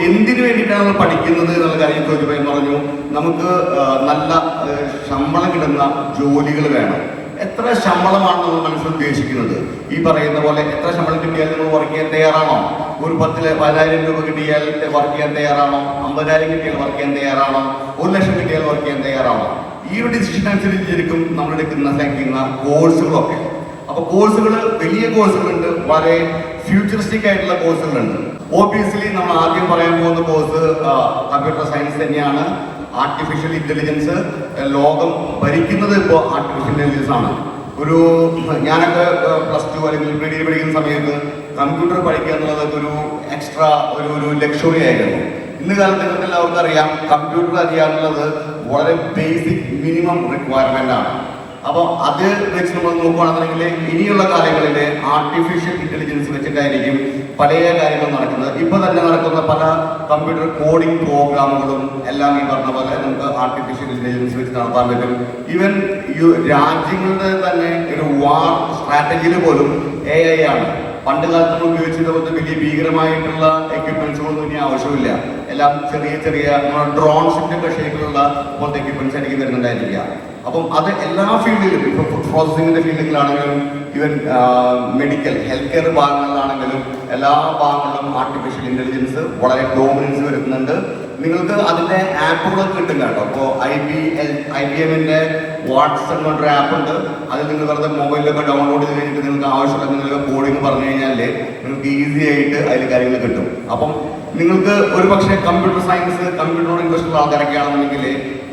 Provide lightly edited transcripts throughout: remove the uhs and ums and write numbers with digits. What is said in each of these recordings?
എന്തിനു വേണ്ടിയിട്ടാണ് നമ്മൾ പഠിക്കുന്നത് എന്നുള്ള കാര്യം ചോദിച്ചപ്പോൾ പറഞ്ഞു നമുക്ക് നല്ല ശമ്പളം കിട്ടുന്ന ജോലികൾ വേണം. എത്ര ശമ്പളമാണ് നമ്മൾ മനസ്സിൽ ഉദ്ദേശിക്കുന്നത്? ഈ പറയുന്ന പോലെ എത്ര ശമ്പളം കിട്ടിയാൽ നിങ്ങൾ വർക്ക് ചെയ്യാൻ തയ്യാറാണോ? ഒരു 10,000 രൂപ കിട്ടിയാൽ വർക്ക് ചെയ്യാൻ തയ്യാറാണോ? 50,000 കിട്ടിയാൽ വർക്ക് ചെയ്യാൻ തയ്യാറാണോ? 1 ലക്ഷം കിട്ടിയാൽ വർക്ക് ചെയ്യാൻ തയ്യാറാണോ? ഈ ഒരു ഡിസിഷൻ അനുസരിച്ചിരിക്കും നമ്മൾ സെലക്ട് കോഴ്സുകളൊക്കെ. അപ്പോൾ കോഴ്സുകൾ വലിയ കോഴ്സുകളുണ്ട്, വളരെ ഫ്യൂച്ചറിസ്റ്റിക് ആയിട്ടുള്ള കോഴ്സുകളുണ്ട്. ഓബിയസ്ലി നമ്മൾ ആദ്യം പറയാൻ പോകുന്ന കോഴ്സ് കമ്പ്യൂട്ടർ സയൻസ് തന്നെയാണ്. ആർട്ടിഫിഷ്യൽ ഇന്റലിജൻസ് ലോകം ഭരിക്കുന്നത് ഇപ്പോൾ ആർട്ടിഫിഷ്യൽ ഇന്റലിജൻസ് ആണ്. ഞാനൊക്കെ +2 അല്ലെങ്കിൽ പ്രീ പഠിക്കുന്ന സമയത്ത് കമ്പ്യൂട്ടർ പഠിക്കുക എന്നുള്ളത് ഒരു എക്സ്ട്രാ ഒരു ലക്ഷറി ആയിരുന്നു. ഇന്ന് കാലത്ത് നിങ്ങൾക്ക് എല്ലാവർക്കും അറിയാം കമ്പ്യൂട്ടർ അറിയാനുള്ളത് വളരെ ബേസിക് മിനിമം റിക്വയർമെന്റ് ആണ്. അപ്പോൾ അത് വെച്ച് നമ്മൾ നോക്കുകയാണെന്നുണ്ടെങ്കിൽ ഇനിയുള്ള കാലങ്ങളിൽ ആർട്ടിഫിഷ്യൽ ഇന്റലിജൻസ് വെച്ചിട്ടായിരിക്കും പല കാര്യങ്ങളും നടക്കുന്നത്. ഇപ്പോൾ തന്നെ നടക്കുന്ന പല കമ്പ്യൂട്ടർ കോഡിംഗ് പ്രോഗ്രാമുകളും എല്ലാം ഈ പറഞ്ഞ പോലെ നമുക്ക് ആർട്ടിഫിഷ്യൽ ഇന്റലിജൻസ് വെച്ച് നടത്താൻ പറ്റും. ഈവൻ രാജ്യങ്ങളുടെ തന്നെ ഒരു വാർ സ്ട്രാറ്റജിയിൽ പോലും AI ആണ്. പണ്ട് കാലത്ത് നമ്മൾ ഉപയോഗിച്ചത് വലിയ ഭീകരമായിട്ടുള്ള എക്യുപ്മെന്റ്സുകളൊന്നും ഇനി ആവശ്യമില്ല. എല്ലാം ചെറിയ ഡ്രോൺസിന്റെ ഒക്കെ ഷേപ്പിലുള്ള പോലത്തെ എക്യുപ്മെന്റ്സ് ആയിരിക്കും വരുന്നുണ്ടായിരിക്കുക. അപ്പം അത് എല്ലാ ഫീൽഡിലും, ഇപ്പോൾ ഫുഡ് പ്രോസസ്സിങ്ങിന്റെ ഫീൽഡിലാണെങ്കിലും ഈവൻ മെഡിക്കൽ ഹെൽത്ത് കെയർ ഭാഗങ്ങളിലാണെങ്കിലും എല്ലാ ഭാഗങ്ങളിലും ആർട്ടിഫിഷ്യൽ ഇന്റലിജൻസ് വളരെ ഡോമിനൻസ് വരുന്നുണ്ട്. നിങ്ങൾക്ക് അതിന്റെ ആപ്പുകളൊക്കെ കിട്ടും കേട്ടോ. അപ്പോൾ IBMന്റെ വാട്സ് എന്ന് പറഞ്ഞൊരു ആപ്പ് ഉണ്ട്. അതിൽ നിങ്ങൾ വെറുതെ മൊബൈലിലൊക്കെ ഡൗൺലോഡ് ചെയ്ത് കഴിഞ്ഞിട്ട് നിങ്ങൾക്ക് ആവശ്യമുള്ള നിങ്ങൾക്ക് കോഡിങ് പറഞ്ഞു കഴിഞ്ഞാൽ നിങ്ങൾക്ക് ഈസി ആയിട്ട് അതിൽ കാര്യങ്ങൾ കിട്ടും. അപ്പം നിങ്ങൾക്ക് ഒരു പക്ഷേ കമ്പ്യൂട്ടർ സയൻസ്, കമ്പ്യൂട്ടറോട് ഇൻട്രസ്റ്റ് ഉള്ള ആൾക്കാരൊക്കെ ആണെന്നുണ്ടെങ്കിൽ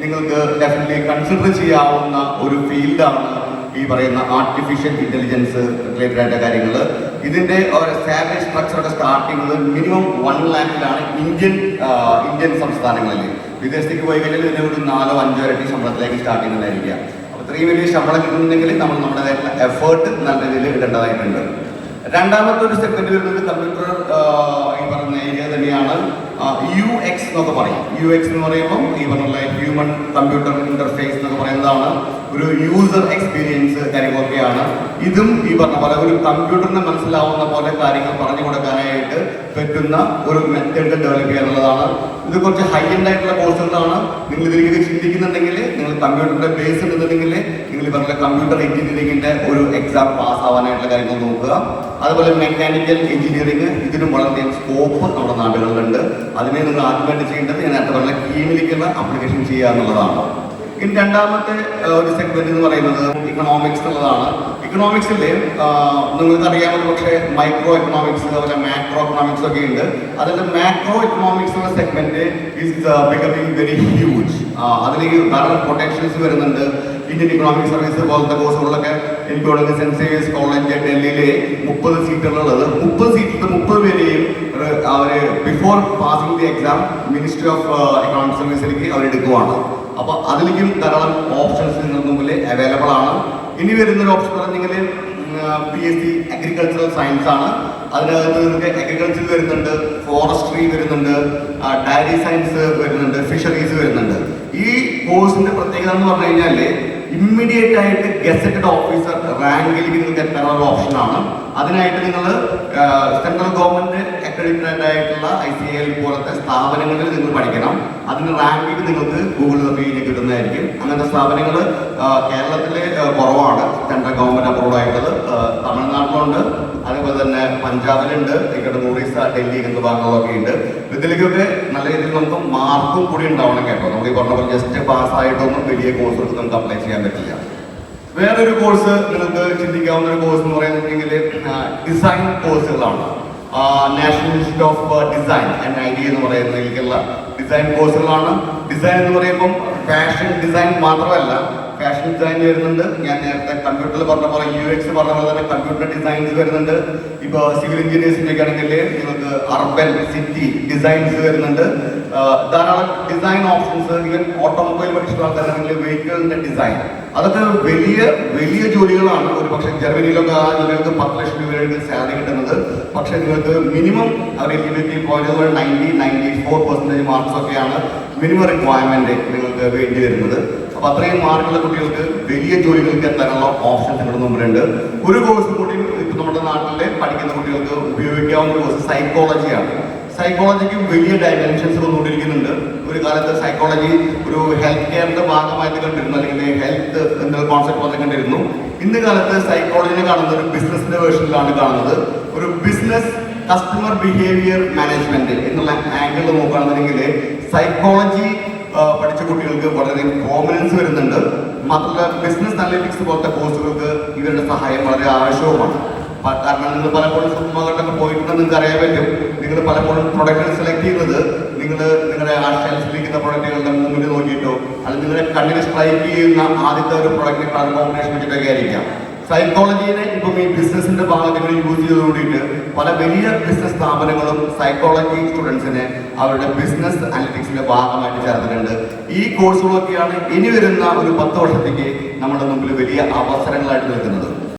നിങ്ങൾക്ക് ഡെഫിനറ്റ്ലി കൺസിഡർ ചെയ്യാവുന്ന ഒരു ഫീൽഡാണ് ഈ പറയുന്ന ആർട്ടിഫിഷ്യൽ ഇന്റലിജൻസ് റിലേറ്റഡ് ആയിട്ട് കാര്യങ്ങൾ. ഇതിന്റെ ഒരു സാലറി സ്ട്രക്ചർ ഒക്കെ സ്റ്റാർട്ട് ചെയ്യുന്നത് മിനിമം 1 ലാഖിലാണ് ഇന്ത്യൻ സംസ്ഥാനങ്ങളിൽ. വിദേശത്തേക്ക് പോയി കഴിഞ്ഞാൽ ഇതിന്റെ ഒരു 4-5 ഇരട്ടി ശമ്പളത്തിലേക്ക് സ്റ്റാർട്ട് ചെയ്യുന്നതായിരിക്കാം. അപ്പോൾ ഇത്രയും വലിയ ശമ്പളം കിട്ടുന്നുണ്ടെങ്കിൽ നമ്മൾ നമ്മുടേതായിട്ടുള്ള എഫേർട്ട് നല്ല രീതിയിൽ ഇടേണ്ടതായിട്ടുണ്ട്. രണ്ടാമത്തെ ഒരു സെഗ്മെന്റ് വരുന്നത് കമ്പ്യൂട്ടർ ഈ പറയുന്ന ഏരിയ തന്നെയാണ്. UX എന്നൊക്കെ പറയും. UX എന്ന് പറയുമ്പോൾ ഈ പറഞ്ഞ ഹ്യൂമൻ കമ്പ്യൂട്ടർ ഇന്റർഫേസ് എന്നൊക്കെ പറയുന്നതാണ്. ഒരു യൂസർ എക്സ്പീരിയൻസ് കാര്യങ്ങളൊക്കെയാണ്. ഇതും ഈ പറഞ്ഞ പോലെ ഒരു കമ്പ്യൂട്ടറിന് മനസ്സിലാവുന്ന പോലെ കാര്യങ്ങൾ പറഞ്ഞു കൊടുക്കാനായിട്ട് പറ്റുന്ന ഒരു മെത്തേഡ് ഡെവലപ്പ് ചെയ്യുക എന്നുള്ളതാണ്. ഇത് കുറച്ച് ഹൈ എൻഡ് ആയിട്ടുള്ള കോഴ്സുകളാണ്. നിങ്ങൾ ഇതിലേക്ക് ചിന്തിക്കുന്നുണ്ടെങ്കിൽ, നിങ്ങൾ കമ്പ്യൂട്ടറിന്റെ ബേസ് ഉണ്ടെന്നുണ്ടെങ്കിൽ നിങ്ങൾ ഈ പറഞ്ഞ കമ്പ്യൂട്ടർ എഞ്ചിനീയറിംഗിന്റെ ഒരു എക്സാം പാസ് ആവാനായിട്ടുള്ള കാര്യങ്ങൾ നോക്കുക. അതുപോലെ മെക്കാനിക്കൽ എഞ്ചിനീയറിംഗ്, ഇതിനും വളരെയധികം സ്കോപ്പ് നമ്മുടെ നാടുകളിലുണ്ട്. അതിനെ നിങ്ങൾ ആദ്യമായിട്ട് ചെയ്യേണ്ടത് ഞാൻ നേരത്തെ പറഞ്ഞ കീമിലേക്കുള്ള ആപ്ലിക്കേഷൻ ചെയ്യുക എന്നുള്ളതാണ്. ഇനി രണ്ടാമത്തെ ഒരു സെഗ്മെന്റ് എന്ന് പറയുന്നത് ഇക്കണോമിക്സ് എന്നുള്ളതാണ്. ഇക്കണോമിക്സിൽ നിങ്ങൾക്ക് അറിയാമല്ലോ, പക്ഷേ മൈക്രോ എക്കണോമിക്സ്, അതുപോലെ മാക്രോ എക്കണോമിക്സ് ഒക്കെ ഉണ്ട്. അതിന്റെ മാക്രോ എക്കണോമിക്സ് എന്ന segment is becoming very huge. അതിലേക്ക് ധാരാളം പൊട്ടൻഷ്യൽസ് വരുന്നുണ്ട്. ഇന്ത്യൻ ഇക്കണോമിക് സർവീസ് പോലത്തെ കോഴ്സുകളിലൊക്കെ എനിക്ക് തുടങ്ങി സെന്റ് സേവിയേഴ്സ് കോളേജ് ഡൽഹിയിലെ 30 സീറ്റുകളുള്ളത്. 30 സീറ്റിൽ 30 പേരെയും അവർ before passing the exam ministry of economic സർവീസിലേക്ക് അവരെടുക്കുവാണ്. അപ്പോൾ അതിലേക്കും ധാരാളം ഓപ്ഷൻസ് നിങ്ങൾക്ക് മുമ്പിൽ അവൈലബിൾ ആണ്. ഇനി വരുന്നൊരു ഓപ്ഷൻ പറഞ്ഞെങ്കിൽ PSC അഗ്രികൾച്ചറൽ സയൻസ് ആണ്. അതിനകത്ത് നിങ്ങൾക്ക് അഗ്രികൾച്ചർ വരുന്നുണ്ട്, ഫോറസ്ട്രി വരുന്നുണ്ട്, ഡയറി സയൻസ് വരുന്നുണ്ട്, ഫിഷറീസ് വരുന്നുണ്ട്. ഈ കോഴ്സിന്റെ പ്രത്യേകത എന്ന് പറഞ്ഞു കഴിഞ്ഞാൽ ഇമ്മീഡിയറ്റ് ആയിട്ട് ഗസറ്റഡ് ഓഫീസർ റാങ്കിലേക്ക് നിങ്ങൾക്ക് എത്താനുള്ള ഓപ്ഷനാണ്. അതിനായിട്ട് നിങ്ങൾ സെൻട്രൽ ഗവൺമെന്റ് അക്രഡിറ്റഡ് ആയിട്ടുള്ള ICAI പോലത്തെ സ്ഥാപനങ്ങളിൽ നിങ്ങൾ പഠിക്കണം. അതിന് റാങ്കിങ് നിങ്ങൾക്ക് ഗൂഗിൾ പേജിൽ കിട്ടുന്നതായിരിക്കും. അങ്ങനത്തെ സ്ഥാപനങ്ങൾ കേരളത്തിൽ കുറവാണ്, സെൻട്രൽ ഗവൺമെന്റ് അപ്രൂവ്ഡ് ആയിട്ടുള്ളത്. തമിഴ്നാട്ടിലുണ്ട്, അതേപോലെ തന്നെ പഞ്ചാബിലുണ്ട്, ഇവിടെ ഒറീസ, ഡൽഹി എന്നീ ഭാഗങ്ങളൊക്കെ ഉണ്ട്. ഇതിലേക്കൊക്കെ നല്ല രീതിയിൽ നമുക്ക് മാർക്കും കൂടി ഉണ്ടാവണം കേട്ടോ. നമുക്ക് ഈ പറഞ്ഞ പോലെ ജസ്റ്റ് പാസ്സായിട്ടൊന്നും വലിയ കോഴ്സുകൾക്ക് നമുക്ക് അപ്ലൈ ചെയ്യാൻ പറ്റില്ല. വേറൊരു കോഴ്സ് നിങ്ങൾക്ക് ചിന്തിക്കാവുന്ന ഒരു കോഴ്സ് എന്ന് പറയുന്നുണ്ടെങ്കിൽ ഡിസൈൻ കോഴ്സുകളാണ്. National institute of design and idea എന്ന് പറയുന്നതിലേക്കുള്ള ഡിസൈൻ കോഴ്സുകളാണ്. ഡിസൈൻ എന്ന് പറയുമ്പം ഫാഷൻ ഡിസൈൻ മാത്രമല്ല, ഫാഷൻ ഡിസൈൻ വരുന്നുണ്ട്. ഞാൻ നേരത്തെ കമ്പ്യൂട്ടറിൽ പറഞ്ഞ പോലെ UX പറഞ്ഞ പോലെ തന്നെ കമ്പ്യൂട്ടർ ഡിസൈൻസ് വരുന്നുണ്ട്. ഇപ്പോൾ സിവിൽ എഞ്ചിനീയേഴ്സിൻ്റെ ഒക്കെ ആണെങ്കിൽ നിങ്ങൾക്ക് അർബൻ സിറ്റി ഡിസൈൻസ് വരുന്നുണ്ട്. ധാരാളം ഡിസൈൻ ഓപ്ഷൻസ്. ഈവൻ ഓട്ടോമൊബൈൽ പഠിച്ചിട്ടുള്ള ആൾക്കാരാണെങ്കിൽ വെഹിക്കിളിന്റെ ഡിസൈൻ, അതൊക്കെ വലിയ ജോലികളാണ്. ഒരു പക്ഷേ ജർമ്മനിയിലൊക്കെ നിങ്ങൾക്ക് 10 ലക്ഷം രൂപയുടെ സാലറി കിട്ടുന്നത്. പക്ഷേ നിങ്ങൾക്ക് മിനിമം അവർ എലിജിബിലിറ്റി പോയിന്റ് 94% മാർക്സ് ഒക്കെയാണ് മിനിമം റിക്വയർമെന്റ് നിങ്ങൾക്ക് വേണ്ടി വരുന്നത്. അപ്പോൾ അത്രയും മാർക്കുള്ള കുട്ടികൾക്ക് വലിയ ജോലികൾക്ക് എത്താനുള്ള ഓപ്ഷൻസ് നിങ്ങളുടെ മുമ്പിലുണ്ട്. ഒരു കോഴ്സ് കൂടി ഇപ്പം നമ്മുടെ നാട്ടിലെ പഠിക്കുന്ന കുട്ടികൾക്ക് ഉപയോഗിക്കാവുന്ന കോഴ്സ് സൈക്കോളജിയാണ്. സൈക്കോളജിക്ക് വലിയ ഡയമെൻഷൻസ് വന്നുകൊണ്ടിരിക്കുന്നുണ്ട്. ഒരു കാലത്ത് സൈക്കോളജി ഒരു ഹെൽത്ത് കെയറിന്റെ ഭാഗമായിട്ട് കണ്ടിരുന്നു, അല്ലെങ്കിൽ ഹെൽത്ത് എന്നുള്ള കോൺസെപ്റ്റ് പോലെ കണ്ടിരുന്നു. ഇന്ന് കാലത്ത് സൈക്കോളജിനെ കാണുന്നത് ഒരു ബിസിനസിന്റെ വേർഷനിലാണ് കാണുന്നത്. ഒരു ബിസിനസ് കസ്റ്റമർ ബിഹേവിയർ മാനേജ്മെന്റ് എന്നുള്ള ആംഗിൾ നോക്കുകയാണെന്നുണ്ടെങ്കിൽ സൈക്കോളജി പഠിച്ച കുട്ടികൾക്ക് വളരെ പ്രോമിനൻസ് വരുന്നുണ്ട്. മാത്രമല്ല ബിസിനസ് അനലിറ്റിക്സ് പോലത്തെ കോഴ്സുകൾക്ക് ഇവരുടെ സഹായം വളരെ ആവശ്യവുമാണ്. കാരണം നിങ്ങൾ പലപ്പോഴും സൂപ്പർമാർക്കറ്റൊക്കെ പോയിട്ടുണ്ടെന്ന് നിങ്ങൾക്ക് അറിയാൻ പറ്റും. നിങ്ങൾ പലപ്പോഴും പ്രൊഡക്റ്റുകൾ സെലക്ട് ചെയ്യുന്നത് നിങ്ങളുടെ ആ ഷെൽഫിലിരിക്കുന്ന പ്രൊഡക്റ്റുകളുടെ മൂവ്മെന്റ് നോക്കിയിട്ടോ അല്ലെങ്കിൽ നിങ്ങളുടെ കണ്ണിന് സ്ട്രൈക്ക് ചെയ്യുന്ന ആദ്യത്തെ ഒരു പ്രൊഡക്റ്റ് കളർ കോമ്പിനേഷൻ വെച്ചിട്ടൊക്കെ ആയിരിക്കാം. സൈക്കോളജിനെ ഇപ്പം ഈ ബിസിനസിന്റെ ഭാഗങ്ങൾ യൂസ് ചെയ്ത് കൂടിയിട്ട് പല വലിയ ബിസിനസ് സ്ഥാപനങ്ങളും സൈക്കോളജി സ്റ്റുഡൻസിനെ അവരുടെ ബിസിനസ് അനലിറ്റിക്സിന്റെ ഭാഗമായിട്ട് ചേർത്തിട്ടുണ്ട്. ഈ കോഴ്സുകളൊക്കെയാണ് ഇനി വരുന്ന ഒരു 10 വർഷത്തേക്ക് നമ്മുടെ മുമ്പിൽ വലിയ അവസരങ്ങളായിട്ട് നിൽക്കുന്നത്.